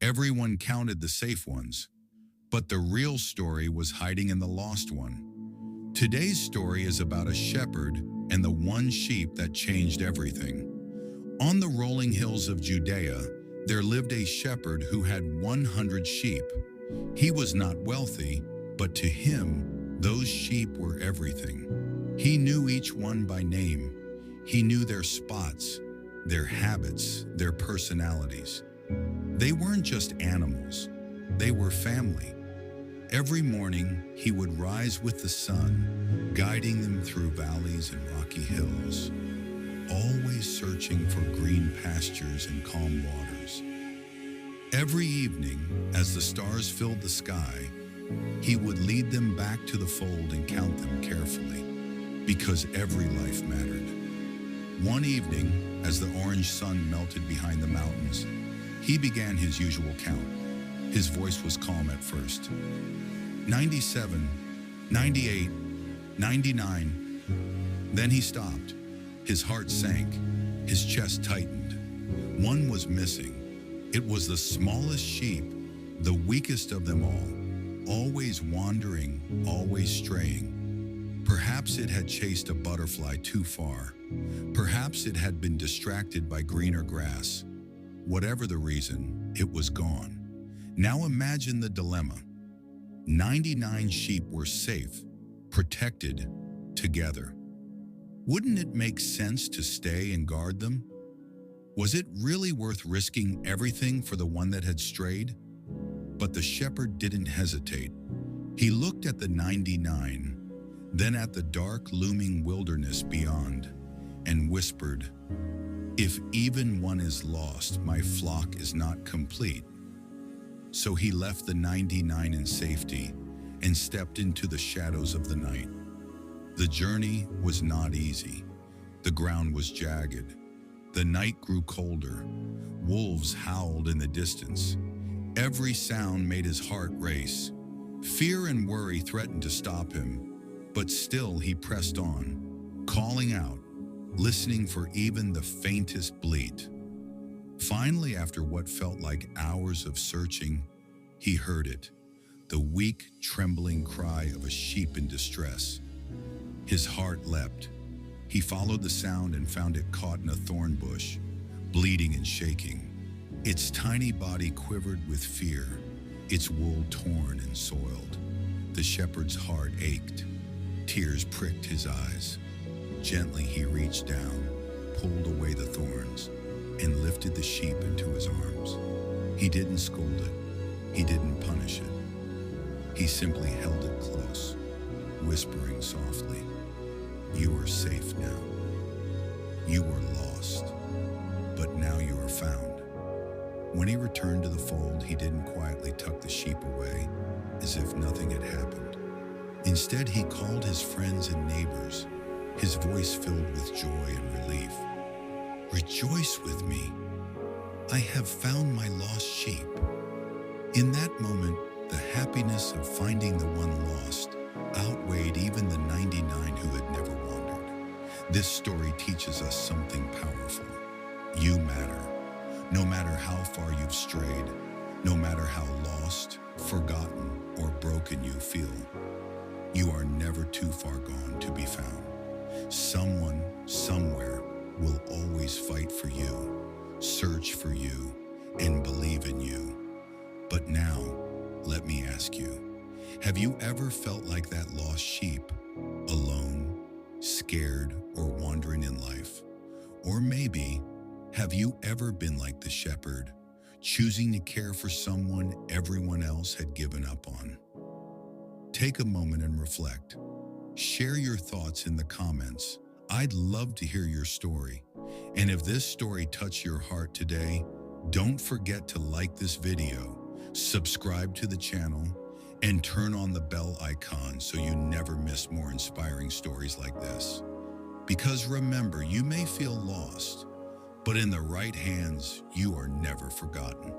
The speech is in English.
Everyone counted the safe ones, but the real story was hiding in the lost one. Today's story is about a shepherd and the one sheep that changed everything. On the rolling hills of Judea, there lived a shepherd who had 100 sheep. He was not wealthy, but to him, those sheep were everything. He knew each one by name. He knew their spots, their habits, their personalities. They weren't just animals, they were family. Every morning, he would rise with the sun, guiding them through valleys and rocky hills, always searching for green pastures and calm waters. Every evening, as the stars filled the sky, he would lead them back to the fold and count them carefully, because every life mattered. One evening, as the orange sun melted behind the mountains, he began his usual count. His voice was calm at first. 97, 98, 99. Then he stopped. His heart sank. His chest tightened. One was missing. It was the smallest sheep, the weakest of them all, always wandering, always straying. Perhaps it had chased a butterfly too far. Perhaps it had been distracted by greener grass. Whatever the reason, it was gone. Now imagine the dilemma. 99 sheep were safe, protected, together. Wouldn't it make sense to stay and guard them? Was it really worth risking everything for the one that had strayed? But the shepherd didn't hesitate. He looked at the 99, then at the dark, looming wilderness beyond, and whispered, "If even one is lost, my flock is not complete." So he left the 99 in safety and stepped into the shadows of the night. The journey was not easy. The ground was jagged. The night grew colder. Wolves howled in the distance. Every sound made his heart race. Fear and worry threatened to stop him, but still he pressed on, calling out, listening for even the faintest bleat. Finally, after what felt like hours of searching, he heard it, the weak, trembling cry of a sheep in distress. His heart leapt. He followed the sound and found it caught in a thorn bush, bleeding and shaking. Its tiny body quivered with fear, its wool torn and soiled. The shepherd's heart ached. Tears pricked his eyes. Gently he reached down, pulled away the thorns, and lifted the sheep into his arms. He didn't scold it. He didn't punish it. He simply held it close, whispering softly, "You are safe now. You were lost, but now you are found." When he returned to the fold, he didn't quietly tuck the sheep away as if nothing had happened. Instead, he called his friends and neighbors, his voice filled with joy and relief. "Rejoice with me. I have found my lost sheep." In that moment, the happiness of finding the one lost outweighed even the 99 who had never wandered. This story teaches us something powerful. You matter. No matter how far you've strayed, no matter how lost, forgotten, or broken you feel, you are never too far gone to be found. Someone, somewhere, will always fight for you, search for you, and believe in you. But now, let me ask you, have you ever felt like that lost sheep, alone, scared, or wandering in life? Or maybe, have you ever been like the shepherd, choosing to care for someone everyone else had given up on? Take a moment and reflect. Share your thoughts in the comments. I'd love to hear your story. And if this story touched your heart today, don't forget to like this video, subscribe to the channel, and turn on the bell icon so you never miss more inspiring stories like this. Because remember, you may feel lost, but in the right hands, you are never forgotten.